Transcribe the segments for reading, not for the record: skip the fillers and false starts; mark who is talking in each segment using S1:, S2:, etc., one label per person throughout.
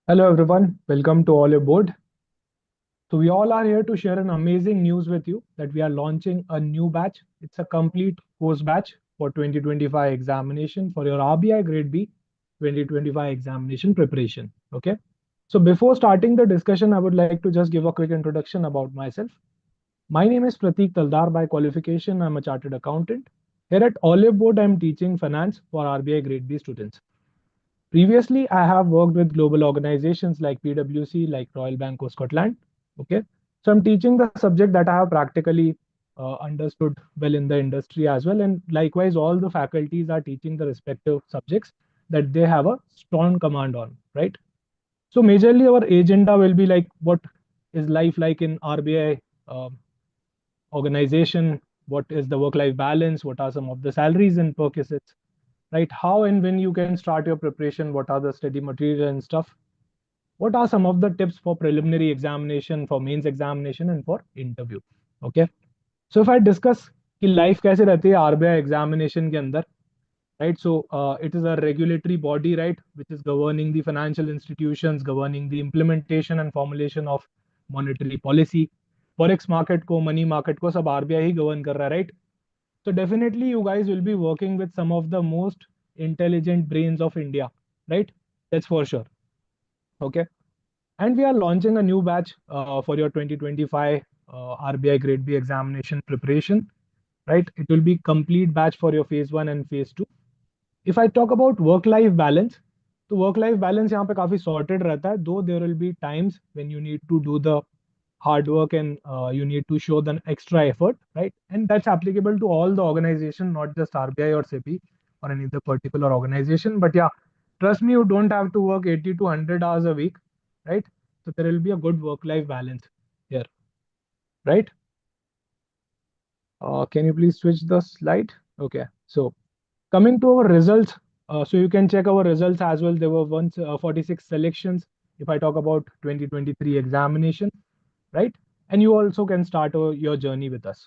S1: Hello everyone, welcome to Oliveboard. So we all are here to share an amazing news with you that we are launching a new batch. It's a complete course batch for 2025 examination for your RBI Grade B 2025 examination preparation. Okay. So before starting the discussion, I would like to just give a quick introduction about myself. My name is Prateek Taldar. By qualification, I'm a chartered accountant. Here at Oliveboard, I'm teaching finance for RBI Grade B students. Previously, I have worked with global organizations like PwC, like Royal Bank of Scotland. Okay, so I'm teaching the subject that I have practically understood well in the industry as well, and likewise, all the faculties are teaching the respective subjects that they have a strong command on, right? So majorly, our agenda will be like what is life like in RBI organization, what is the work-life balance, what are some of the salaries and perquisites, right? How and when you can start your preparation, what are the study material and stuff, what are some of the tips for preliminary examination, for mains examination and for interview. Okay, so if I discuss कि life कैसे रहती है RBI examination के अंदर, right? So it is a regulatory body, right, which is governing the financial institutions, governing the implementation and formulation of monetary policy. Forex market को, money market को सब RBI ही govern कर रहा है, right? So definitely you guys will be working with some of the most intelligent brains of India, right? That's for sure. Okay. And we are launching a new batch for your 2025 RBI Grade B examination preparation, right? It will be complete batch for your phase 1 and phase 2. If I talk about work-life balance, तो work-life balance यहाँ पे काफी sorted रहता है, though there will be times when you need to do the hard work and you need to show the extra effort, right? And that's applicable to all the organization, not just RBI or SEBI or any other particular organization. But yeah, trust me, you don't have to work 80 to 100 hours a week, right? So there will be a good work-life balance here, right? Can you please switch the slide? Okay, so coming to our results, so you can check our results as well. There were 146 selections. If I talk about 2023 examination, right? And you also can start your journey with us.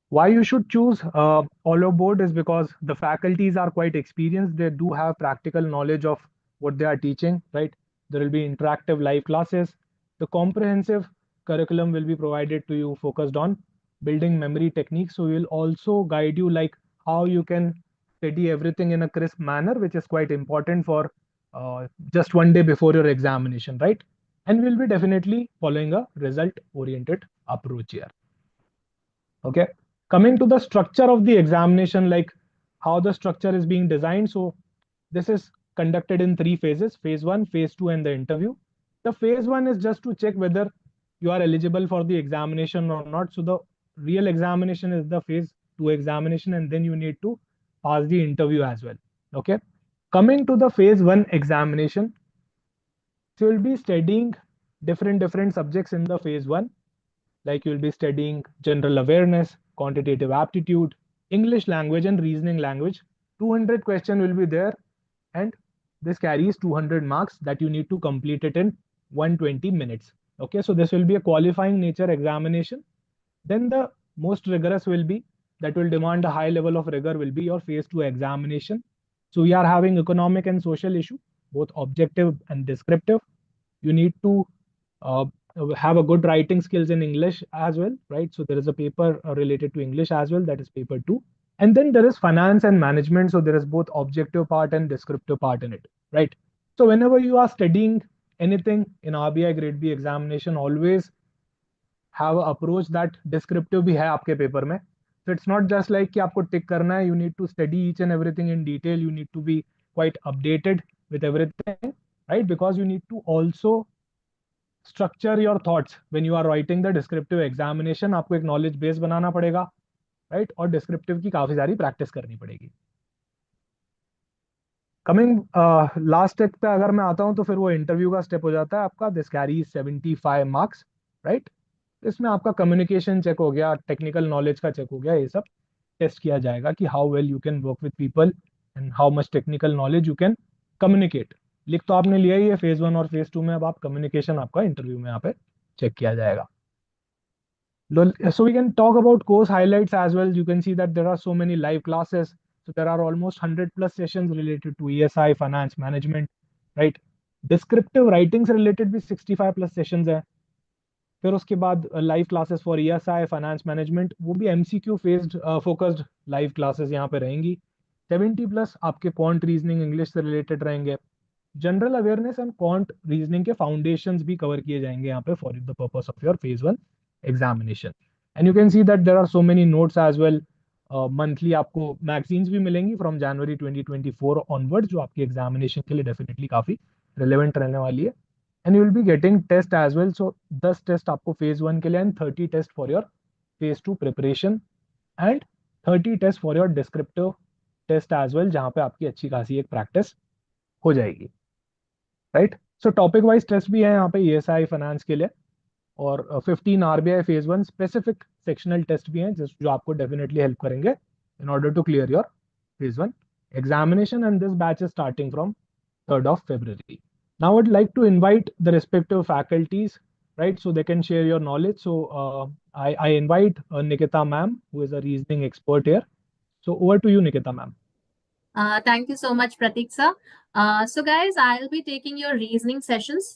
S1: Why you should choose Oliveboard is because the faculties are quite experienced. They do have practical knowledge of what they are teaching, right? There will be interactive live classes. The comprehensive curriculum will be provided to you focused on building memory techniques. So we'll also guide you like how you can study everything in a crisp manner, which is quite important for just one day before your examination, right? And we'll be definitely following a result oriented approach here. Okay, coming to the structure of the examination, like how the structure is being designed. So this is conducted in 3 phases: phase 1, phase 2 and the interview. The phase 1 is just to check whether you are eligible for the examination or not. So the real examination is the phase 2 examination, and then you need to pass the interview as well. Okay, coming to the phase 1 examination, so you'll be studying different subjects in the phase 1. Like you'll be studying general awareness, quantitative aptitude, English language and reasoning language. 200 question will be there, and this carries 200 marks that you need to complete it in 120 minutes. Okay, so this will be a qualifying nature examination. Then the most rigorous will be, that will demand a high level of rigor, will be your phase 2 examination. So we are having economic and social issue, both objective and descriptive. You need to uh, have a good writing skills in English as well, right? So there is a paper related to English as well, that is paper 2. And then there is finance and management. So there is both objective part and descriptive part in it, right? So whenever you are studying anything in RBI Grade B examination, always have a approach that descriptive भी है आपके paper में. So it's not just like कि आपको tick करना है. You need to study each and everything in detail. You need to be quite updated with everything, right? Because you need to also structure your thoughts when you are writing the descriptive examination. आपको एक knowledge base बनाना पड़ेगा, right? और descriptive की काफी सारी practice करनी पड़ेगी. Coming last step पे अगर मैं आता हूं तो फिर वो इंटरव्यू का स्टेप हो जाता है आपका. This carry 75 marks, right? इसमें आपका कम्युनिकेशन चेक हो गया, टेक्निकल नॉलेज का चेक हो गया, ये सब टेस्ट किया जाएगा कि how well you can work with people and how much technical knowledge you can communicate. लिख तो आपने लिया ही है फेज 1 और फेज 2 में, अब आप कम्युनिकेशन आपका इंटरव्यू में यहाँ पे चेक किया जाएगा. So we can talk about course highlights as well. You can see that there are so many live classes. So there are almost 100 plus sessions related to ESI, finance management, right? Descriptive writing से related भी 65 plus sessions है. फिर उसके बाद live classes for ESI, finance management, वो भी MCQ faced focused live classes यहाँ पे रहेंगी. 70 प्लस आपके क्वांट रीजनिंग इंग्लिश से रिलेटेड रहेंगे. General awareness and quant reasoning के फाउंडेशंस भी कवर किए जाएंगे यहाँ पे for the purpose of your phase 1 examination. And you can see that there are so many notes as well. Monthly आपको magazines भी मिलेंगी फ्रॉम जनवरी 2024 ऑनवर्ड, जो आपकी एग्जामिनेशन के लिए डेफिनेटली काफी रिलेवेंट रहने वाली है. And you will be getting test as well. So 10 test आपको फेज 1 के लिए and 30 test for your phase 2 preparation and 30 test for your descriptive test as well, जहां पे आपकी अच्छी खासी एक प्रैक्टिस हो जाएगी, right. So topic wise test भी है यहाँ पे ESI फाइनेंस के लिए, और 15 RBI phase 1 specific sectional test भी हैं जो आपको डेफिनेटली हेल्प करेंगे in order to clear your phase 1 examination. And this batch is starting from 3rd of February. Now I would like to invite the respective faculties, right, so they can share your knowledge. So I invite Nikita ma'am, who is a reasoning expert here. So over to you, Nikita ma'am.
S2: Thank you so much, Pratik sir. So guys, I'll be taking your reasoning sessions,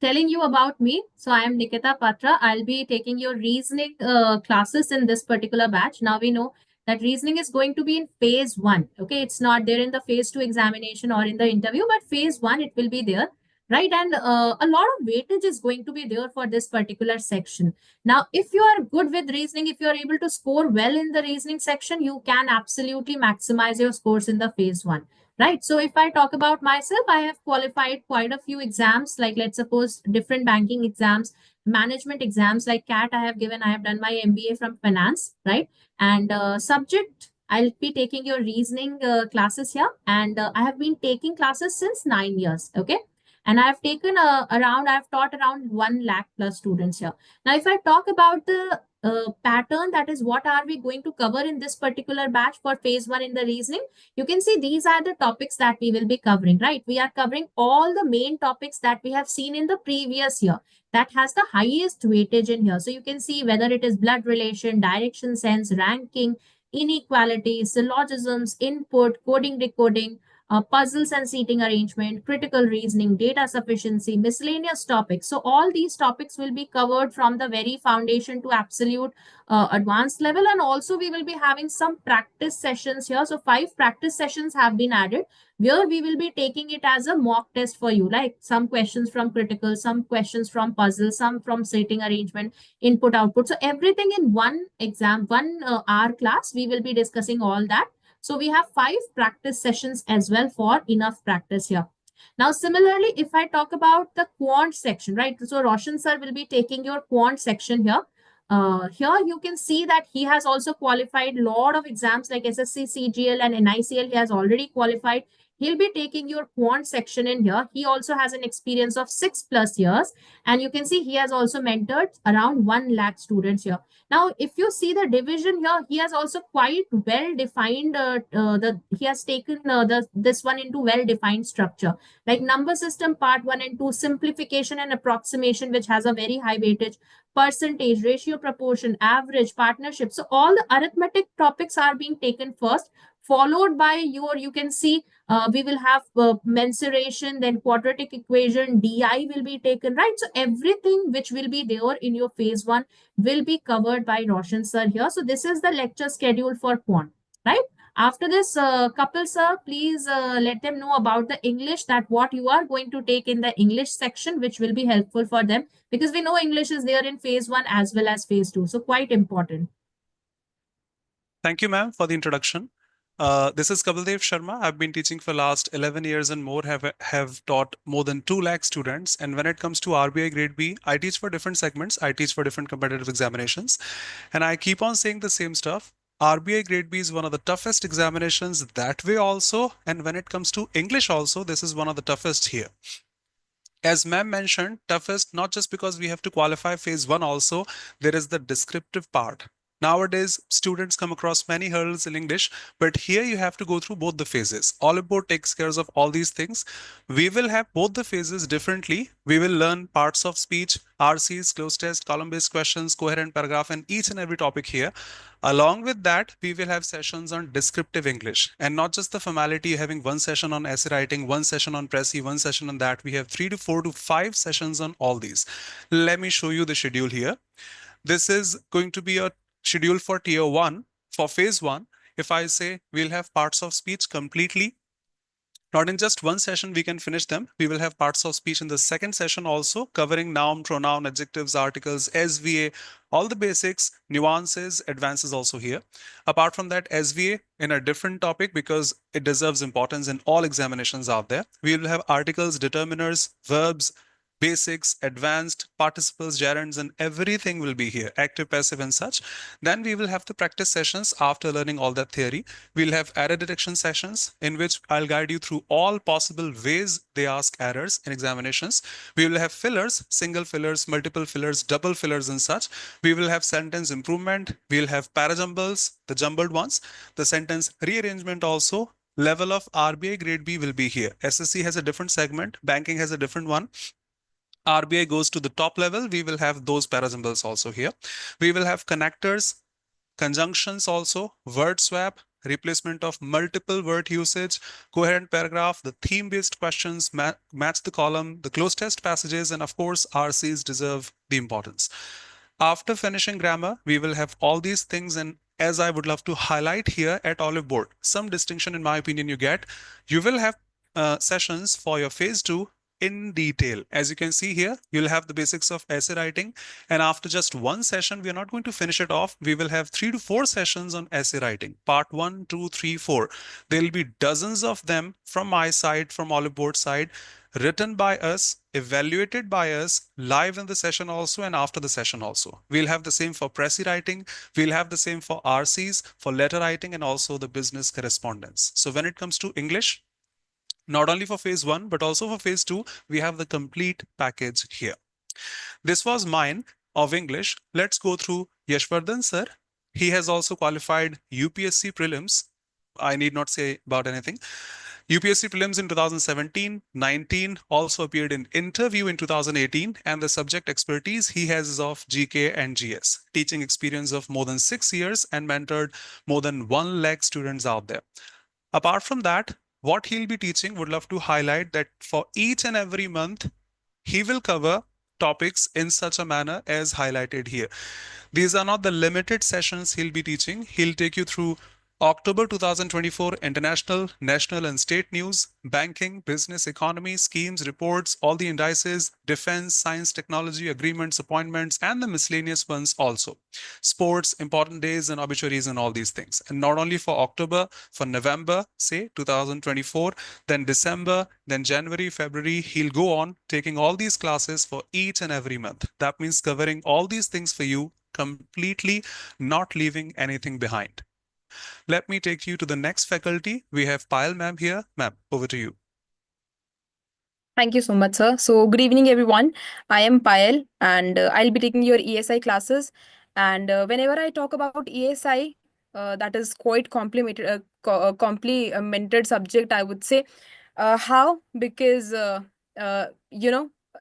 S2: telling you about me. So I am Nikita Patra. I'll be taking your reasoning classes in this particular batch. Now we know that reasoning is going to be in phase 1. Okay, it's not there in the phase 2 examination or in the interview, but phase 1 it will be there, right? And a lot of weightage is going to be there for this particular section. Now, if you are good with reasoning, if you are able to score well in the reasoning section, you can absolutely maximize your scores in the phase 1. Right. So if I talk about myself, I have qualified quite a few exams, like let's suppose different banking exams, management exams like CAT I have given. I have done my MBA from finance, right? And subject, I'll be taking your reasoning classes here. And I have been taking classes since 9 years. Okay. And I've taken I've taught around 1 lakh plus students here. Now, if I talk about the pattern, that is what are we going to cover in this particular batch for phase 1 in the reasoning, you can see these are the topics that we will be covering, right? We are covering all the main topics that we have seen in the previous year that has the highest weightage in here. So you can see whether it is blood relation, direction sense, ranking, inequality, syllogisms, input, coding, decoding, puzzles and seating arrangement, critical reasoning, data sufficiency, miscellaneous topics. So all these topics will be covered from the very foundation to absolute advanced level. And also we will be having some practice sessions here. So 5 practice sessions have been added where we will be taking it as a mock test for you, like some questions from critical, some questions from puzzle, some from seating arrangement, input, output. So everything in one exam, one hour class, we will be discussing all that. So we have 5 practice sessions as well for enough practice here. Now, similarly, if I talk about the quant section, right? So Roshan sir will be taking your quant section here. Here you can see that he has also qualified a lot of exams like SSC, CGL and NICL. He has already qualified. He'll be taking your quant section in here. He also has an experience of 6+ years. And you can see he has also mentored around 1 lakh students here. Now, if you see the division here, he has also quite well defined, he has taken this one into well-defined structure, like number system part 1 and 2, simplification and approximation, which has a very high weightage, percentage, ratio, proportion, average, partnership. So all the arithmetic topics are being taken first, followed by you can see we will have mensuration, then quadratic equation, DI will be taken, right? So everything which will be there in your phase 1 will be covered by Roshan sir here. So this is the lecture schedule for quant, right? After this, Kapil sir, please let them know about the English, that what you are going to take in the English section, which will be helpful for them, because we know English is there in phase 1 as well as phase 2. So quite important.
S3: Thank you, ma'am, for the introduction. This is Kapildev Sharma. I've been teaching for last 11 years and more, have taught more than 2 lakh students. And when it comes to RBI Grade B, I teach for different segments. I teach for different competitive examinations. And I keep on saying the same stuff. RBI Grade B is one of the toughest examinations that way also. And when it comes to English also, this is one of the toughest here. As ma'am mentioned, toughest not just because we have to qualify phase 1 also, there is the descriptive part. Nowadays, students come across many hurdles in English, but here you have to go through both the phases. Oliveboard takes care of all these things. We will have both the phases differently. We will learn parts of speech, RCs, close test, column-based questions, coherent paragraph, and each and every topic here. Along with that, we will have sessions on descriptive English, and not just the formality, having one session on essay writing, one session on Prezi, one session on that. We have 3 to 4 to 5 sessions on all these. Let me show you the schedule here. This is going to be a schedule for tier 1. For phase 1, if I say we'll have parts of speech completely, not in just one session we can finish them. We will have parts of speech in the second session also, covering noun, pronoun, adjectives, articles, SVA, all the basics, nuances, advances also here. Apart from that, SVA in a different topic because it deserves importance in all examinations out there. We will have articles, determiners, verbs, basics, advanced, participles, gerunds, and everything will be here, active, passive, and such. Then we will have the practice sessions after learning all that theory. We'll have error detection sessions in which I'll guide you through all possible ways they ask errors in examinations. We will have fillers, single fillers, multiple fillers, double fillers, and such. We will have sentence improvement. We'll have parajumbles, the jumbled ones, the sentence rearrangement also. Level of RBI grade B will be here. SSC has a different segment, banking has a different one. RBI goes to the top level, we will have those parasymbols also here. We will have connectors, conjunctions also, word swap, replacement of multiple word usage, coherent paragraph, the theme-based questions, match the column, the close test passages, and of course, RCs deserve the importance. After finishing grammar, we will have all these things, and as I would love to highlight here at Oliveboard, some distinction in my opinion you get, you will have sessions for your phase 2 in detail. As you can see here, you'll have the basics of essay writing, and after just one session, we are not going to finish it off. We will have 3 to 4 sessions on essay writing, part 1, 2, 3, 4. There'll be dozens of them from my side, from Oliveboard side, written by us, evaluated by us, live in the session also, and after the session also. We'll have the same for Prezi writing, we'll have the same for RCs, for letter writing, and also the business correspondence. So when it comes to English, not only for phase 1, but also for phase 2, we have the complete package here. This was mine of English. Let's go through Yashvardhan sir. He has also qualified UPSC prelims. I need not say about anything. UPSC prelims in 2017, 19, also appeared in interview in 2018, and the subject expertise he has is of GK and GS. Teaching experience of more than 6 years and mentored more than 1 lakh students out there. Apart from that, what he'll be teaching, would love to highlight that for each and every month, he will cover topics in such a manner as highlighted here. These are not the limited sessions he'll be teaching. He'll take you through October 2024 international, national, and state news, banking, business, economy, schemes, reports, all the indices, defense, science, technology, agreements, appointments, and the miscellaneous ones also. Sports, important days, and obituaries, and all these things. And not only for October, for November, say 2024, then December, then January, February, he'll go on taking all these classes for each and every month. That means covering all these things for you completely, not leaving anything behind. Let me take you to the next faculty. We have Payal ma'am here. Ma'am, over to you.
S4: Thank you so much, sir. So, good evening, everyone. I am Payal, and I'll be taking your ESI classes. And whenever I talk about ESI, that is quite complemented subject, I would say. How? Because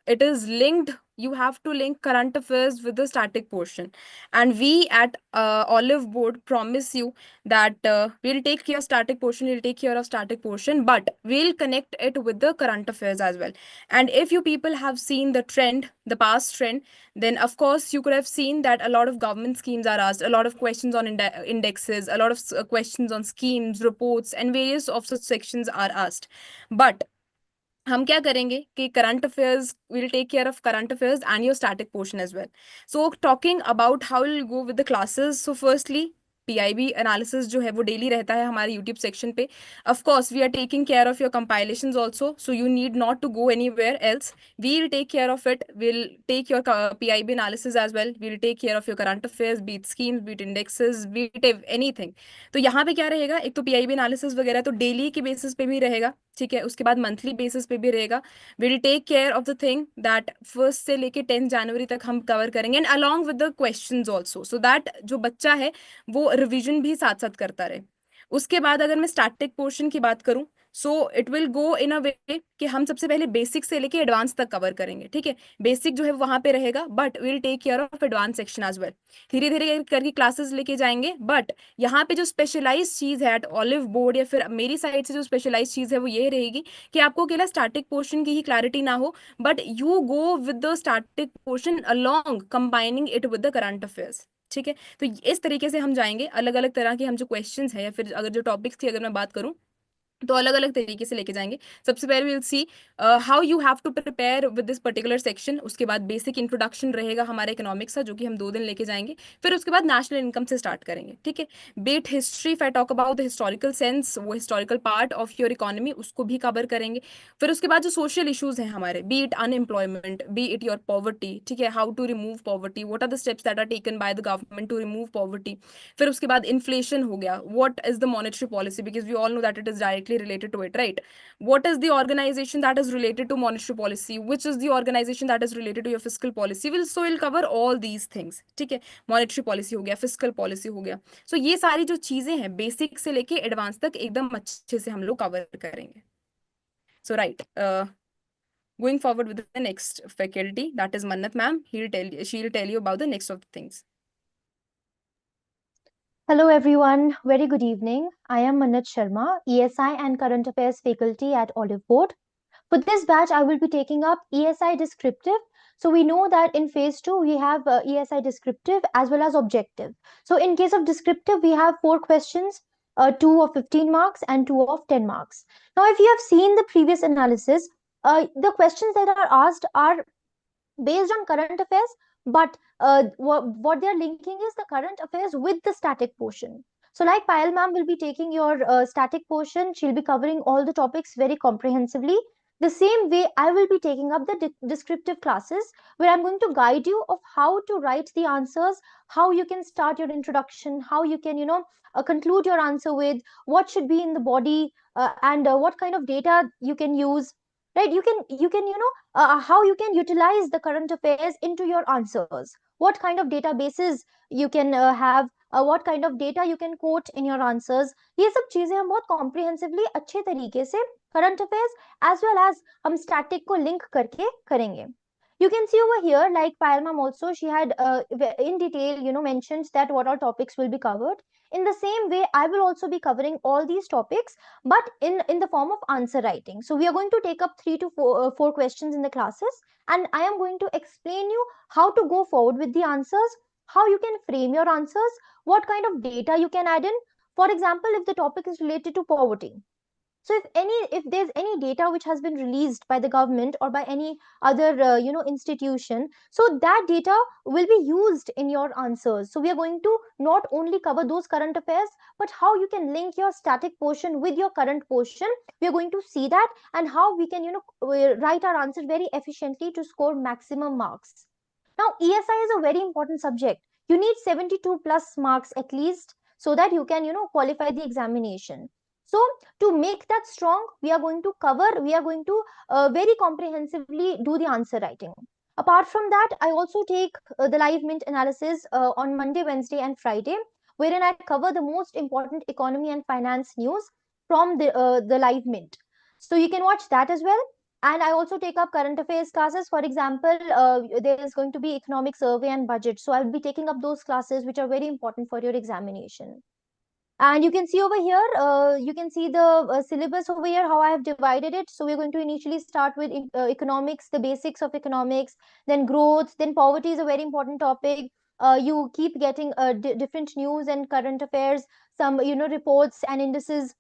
S4: it is linked. You have to link current affairs with the static portion, and we at Oliveboard promise you that we'll take care of static portion. We'll take care of static portion, but we'll connect it with the current affairs as well. And if you people have seen the trend, the past trend, then of course you could have seen that a lot of government schemes are asked, a lot of questions on indexes, a lot of questions on schemes, reports, and various of such sections are asked. But हम क्या करेंगे कि current affairs will take care of current affairs and your static portion as well. So talking about how will go with the classes. So firstly PIB analysis जो है वो daily रहता है हमारे यूट्यूब सेक्शन पे. Of course we are taking care of your compilations also, so you need not to go anywhere else. We will take care of it. Will take your PIB analysis as well. We will take care of your current affairs, be it schemes, be it indexes, be it anything. तो यहाँ पे क्या रहेगा, एक तो PIB analysis वगैरह तो daily के बेसिस पे भी रहेगा. ठीक है, उसके बाद मंथली बेसिस पे भी रहेगा। Will take care of the thing that 1 से लेके 10 जनवरी तक हम कवर करेंगे, and along with the questions also, so that जो बच्चा है वो रिवीजन भी साथ साथ करता रहे। उसके बाद अगर मैं स्टैटिक पोर्शन की बात करूं, सो इट विल गो इन अ वे कि हम सबसे पहले बेसिक से लेके एडवांस तक कवर करेंगे, ठीक है। बेसिक जो है वहां पे रहेगा, but will take care of advance section as well. धीरे धीरे करके क्लासेस लेके जाएंगे, बट यहाँ पे जो स्पेशलाइज चीज है एट ऑलिव बोर्ड या फिर मेरी साइड से जो स्पेशलाइज चीज है वो ये रहेगी कि आपको अकेला स्टैटिक पोर्शन की ही क्लैरिटी ना हो, but you go with the static portion along combining it with the current affairs, ठीक है। तो इस तरीके से हम जाएंगे। अलग अलग तरह के हम जो क्वेश्चंस है या फिर अगर जो टॉपिक्स की अगर मैं बात करूं तो अलग अलग तरीके से लेके जाएंगे। सबसे पहले will see how you have to prepare with this particular section. उसके बाद बेसिक इंट्रोडक्शन रहेगा हमारे इकोनॉमिक्स का, जो कि हम 2 दिन लेके जाएंगे। फिर उसके बाद नेशनल इनकम से स्टार्ट करेंगे, ठीक है। Beat history, if I talk about the historical sense, वो historical part of your economy, उसको भी कवर करेंगे। फिर उसके बाद जो सोशल इश्यूज हैं हमारे, be it unemployment, be it your poverty, ठीक है, how to remove poverty, what are the steps that are taken by the government to remove poverty. फिर उसके बाद इन्फ्लेशन हो गया, what is the monetary policy, because we all know that it is directly related to it, right. What is the organization that is related to monetary policy, which is the organization that is related to your fiscal policy, will cover all these things, ठीक है। monetary policy हो गया, fiscal policy हो गया, so ये सारी जो चीजें हैं बेसिक से लेके एडवांस तक एकदम अच्छे से हम लोग कवर करेंगे। so right, going forward with the next faculty, that is Mannat ma'am. She'll tell you about the next of the things.
S5: Hello everyone, very good evening. I am Mannat Sharma, ESI and Current Affairs faculty at Oliveboard. For this batch, I will be taking up ESI descriptive. So we know that in phase 2, we have ESI descriptive as well as objective. So in case of descriptive, we have 4 questions, 2 of 15 marks and 2 of 10 marks. Now, if you have seen the previous analysis, the questions that are asked are based on current affairs, but what they're linking is the current affairs with the static portion. So like Payal ma'am will be taking your static portion, she'll be covering all the topics very comprehensively. The same way I will be taking up the descriptive classes, where I'm going to guide you of how to write the answers, how you can start your introduction, how you can, conclude your answer with, what should be in the body, and what kind of data you can use, right? You can how you can utilize the current affairs into your answers, what kind of databases you can have, what kind of data you can quote in your answers. ये सब चीजें हम बहुत comprehensively अच्छे तरीके से current affairs as well as हम static को link करके करेंगे. You can see over here, like Payal ma'am also, she had in detail, mentioned that what all topics will be covered. In the same way, I will also be covering all these topics, but in the form of answer writing. So we are going to take up 3 to 4 questions in the classes, and I am going to explain you how to go forward with the answers, how you can frame your answers, what kind of data you can add in. For example, if the topic is related to poverty, so if there's any data which has been released by the government or by any other institution, so that data will be used in your answers. So we are going to not only cover those current affairs, but how you can link your static portion with your current portion. We are going to see that, and how we can write our answer very efficiently to score maximum marks. Now ESI is a very important subject. You need 72 plus marks at least, so that you can qualify the examination. So to make that strong, we are going to very comprehensively do the answer writing. Apart from that, I also take the live mint analysis on Monday, Wednesday, and Friday, wherein I cover the most important economy and finance news from the live mint. So you can watch that as well. And I also take up current affairs classes. For example, there is going to be economic survey and budget. So I'll be taking up those classes which are very important for your examination. And you can see over here, you can see the syllabus over here, how I have divided it. So we're going to initially start with economics, the basics of economics, then growth, then poverty is a very important topic. You keep getting different news and current affairs, some, reports and indices.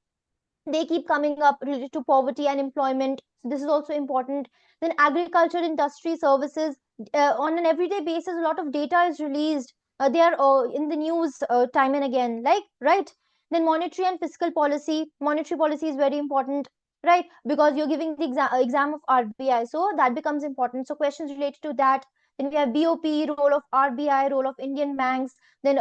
S5: They keep coming up related to poverty and employment. So this is also important. Then agriculture, industry, services. On an everyday basis, a lot of data is released. They are in the news time and again, like, right? Then monetary and fiscal policy. Monetary policy is very important, right? Because you're giving the exam of RBI. So that becomes important. So questions related to that. Then we have BOP, role of RBI, role of Indian banks. Then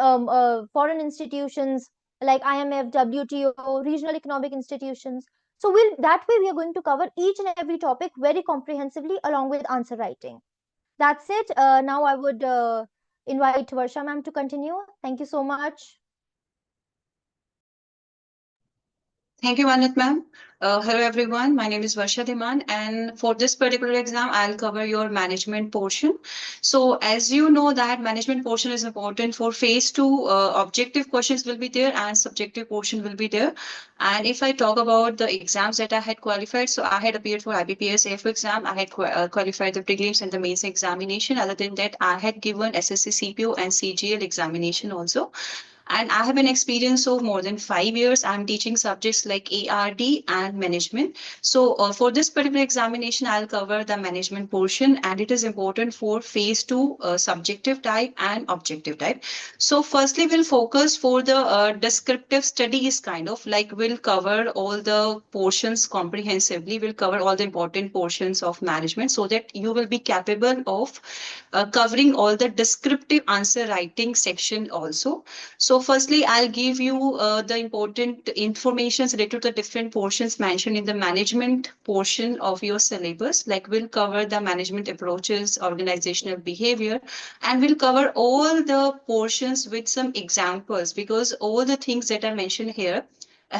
S5: foreign institutions like IMF, WTO, regional economic institutions. So that way we are going to cover each and every topic very comprehensively along with answer writing. That's it. Now I would invite Varsha ma'am to continue. Thank you so much.
S6: Thank you, Manat ma'am. Hello, everyone. My name is Varsha Dhiman, and for this particular exam, I'll cover your management portion. So, as you know, that management portion is important for phase two. Objective questions will be there, and subjective portion will be there. And if I talk about the exams that I had qualified, so I had appeared for IBPS AFO exam. I had qualified the prelims and the mains examination. Other than that, I had given SSC CPO and CGL examination also. And I have an experience of more than 5 years. I'm teaching subjects like ARD and management. So for this particular examination, I'll cover the management portion, and it is important for phase two subjective type and objective type. So firstly, we'll focus for the descriptive studies kind of like we'll cover all the portions comprehensively. We'll cover all the important portions of management so that you will be capable of covering all the descriptive answer writing section also. So firstly, I'll give you the important information related to the different portions mentioned in the management portion of your syllabus. Like we'll cover the management approaches, organizational behavior, and we'll cover all the portions with some examples, because all the things that are mentioned here,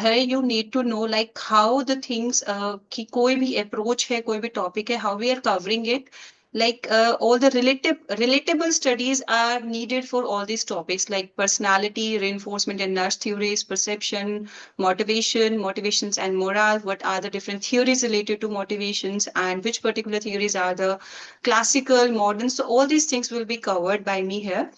S6: you need to know like how the things कि कोई भी approach है, कोई भी topic है, how we are covering it. Like all the relatable studies are needed for all these topics like personality, reinforcement and nudge theories, perception, motivations and morale. What are the different theories related to motivations, and which particular theories are the classical, modern? So all these things will be covered by me here.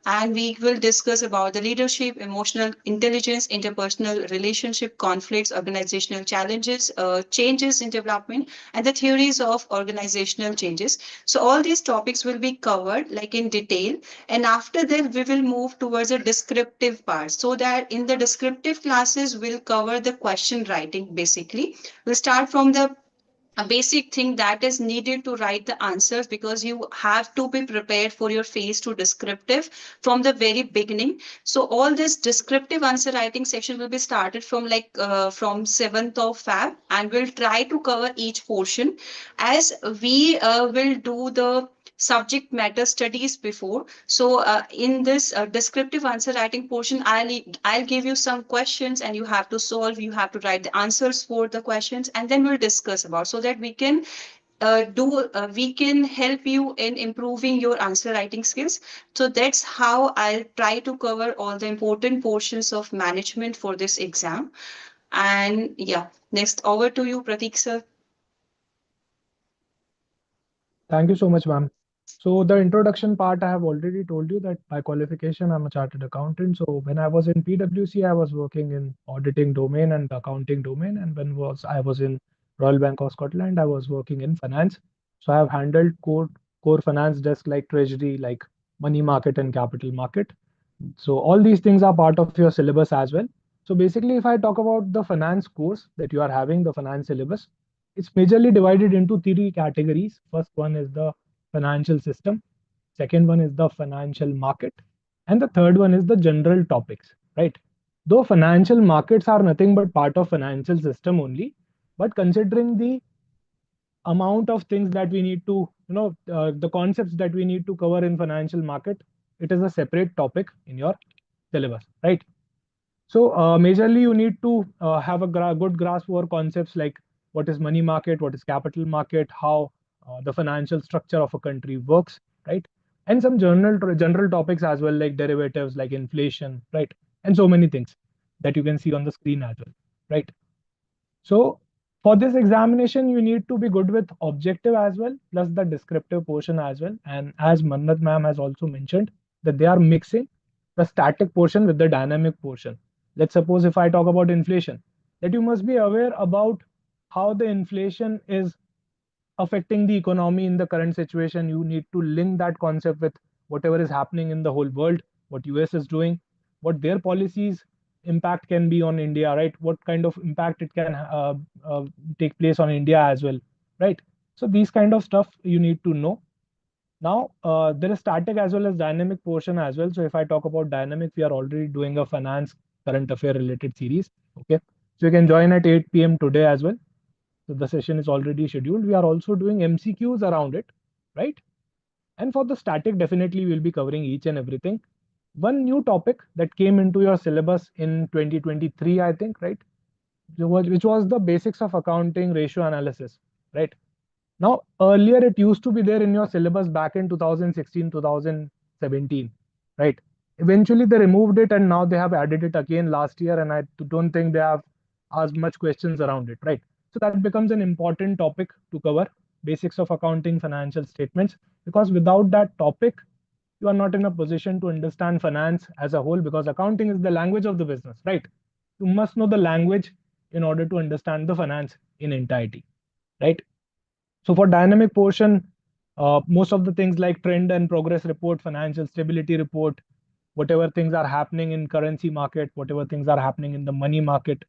S6: And we will discuss about the leadership, emotional intelligence, interpersonal relationship, conflicts, organizational challenges, changes in development, and the theories of organizational changes. So all these topics will be covered like in detail. And after that, we will move towards a descriptive part. So that in the descriptive classes, we'll cover the question writing basically. We'll start from the a basic thing that is needed to write the answers, because you have to be prepared for your phase two descriptive from the very beginning. So all this descriptive answer writing section will be started from like from 7th of Feb, and we'll try to cover each portion as we will do the subject matter studies before. So in this descriptive answer writing portion, I'll give you some questions and you have to solve, you have to write the answers for the questions, and then we'll discuss about, so that we can we can help you in improving your answer writing skills. So that's how I'll try to cover all the important portions of management for this exam. And yeah, next over to you, Pratik sir.
S1: Thank you so much, ma'am. So the introduction part, I have already told you that by qualification, I'm a chartered accountant. So when I was in PwC, I was working in auditing domain and accounting domain. And when I was in Royal Bank of Scotland, I was working in finance. So I have handled core finance desk like treasury, like money market and capital market. So all these things are part of your syllabus as well. So basically, if I talk about the finance course that you are having, the finance syllabus, it's majorly divided into three categories. First one is the financial system. Second one is the financial market. And the third one is the general topics, right? Though financial markets are nothing but part of financial system only, but considering the amount of things that we need to, the concepts that we need to cover in financial market, it is a separate topic in your syllabus, right? So majorly you need to have a good grasp over concepts like what is money market, what is capital market, how the financial structure of a country works, right? And some general topics as well, like derivatives, like inflation, right? And so many things that you can see on the screen as well, right? So for this examination, you need to be good with objective as well, plus the descriptive portion as well. And as Mannat ma'am has also mentioned, that they are mixing the static portion with the dynamic portion. Let's suppose if I talk about inflation, that you must be aware about how the inflation is affecting the economy in the current situation. You need to link that concept with whatever is happening in the whole world, what US is doing, what their policies impact can be on India, right? What kind of impact it can take place on India as well, right? So these kind of stuff you need to know. Now, there is static as well as dynamic portion as well. So if I talk about dynamic, we are already doing a finance current affair related series. Okay. So you can join at 8 p.m. today as well. So the session is already scheduled. We are also doing MCQs around it, right? And for the static, definitely we'll be covering each and everything. One new topic that came into your syllabus in 2023, I think, right? Which was the basics of accounting ratio analysis, right? Now, earlier it used to be there in your syllabus back in 2016, 2017, right? Eventually they removed it and now they have added it again last year, and I don't think they have asked much questions around it, right? So that becomes an important topic to cover, basics of accounting, financial statements, because without that topic, you are not in a position to understand finance as a whole, because accounting is the language of the business, right? You must know the language in order to understand the finance in entirety, right? So for dynamic portion, most of the things like trend and progress report, financial stability report, whatever things are happening in currency market, whatever things are happening in the money market,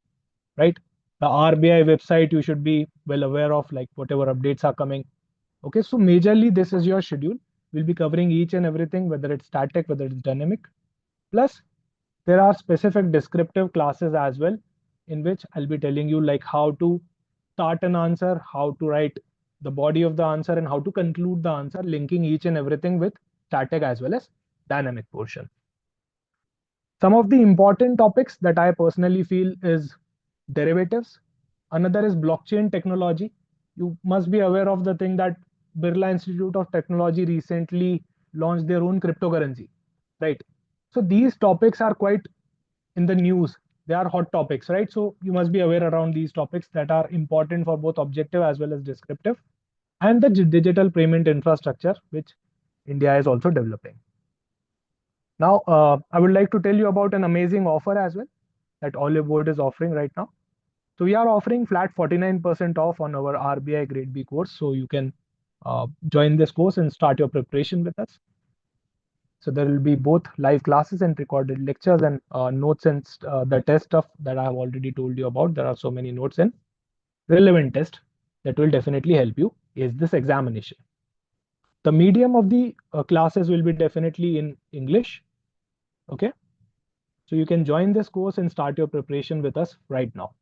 S1: right? The RBI website you should be well aware of, like whatever updates are coming. Okay, so majorly this is your schedule. We'll be covering each and everything, whether it's static, whether it's dynamic. Plus, there are specific descriptive classes as well, in which I'll be telling you like how to start an answer, how to write the body of the answer, and how to conclude the answer, linking each and everything with static as well as dynamic portion. Some of the important topics that I personally feel is derivatives. Another is blockchain technology. You must be aware of the thing that Birla Institute of Technology recently launched their own cryptocurrency, right? So these topics are quite in the news. They are hot topics, right? So you must be aware around these topics that are important for both objective as well as descriptive, and the digital payment infrastructure, which India is also developing. Now, I would like to tell you about an amazing offer as well that Oliveboard is offering right now. So we are offering flat 49% off on our RBI Grade B course. So you can join this course and start your preparation with us. So there will be both live classes and recorded lectures and notes and the test stuff that I have already told you about. There are so many notes and relevant tests that will definitely help you is this examination. The medium of the classes will be definitely in English. Okay. So you can join this course and start your preparation with us right now.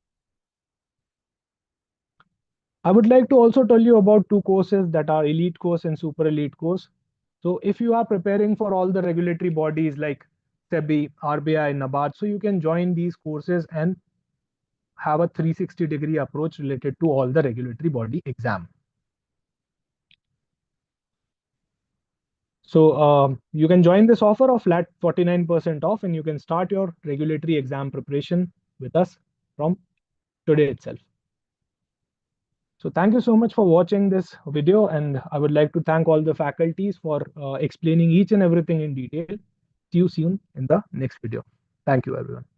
S1: I would like to also tell you about two courses that are elite course and super elite course. So if you are preparing for all the regulatory bodies like SEBI, RBI, NABARD, so you can join these courses and have a 360-degree approach related to all the regulatory body exam. So you can join this offer of flat 49% off, and you can start your regulatory exam preparation with us from today itself. So thank you so much for watching this video, and I would like to thank all the faculties for explaining each and everything in detail. See you soon in the next video. Thank you, everyone.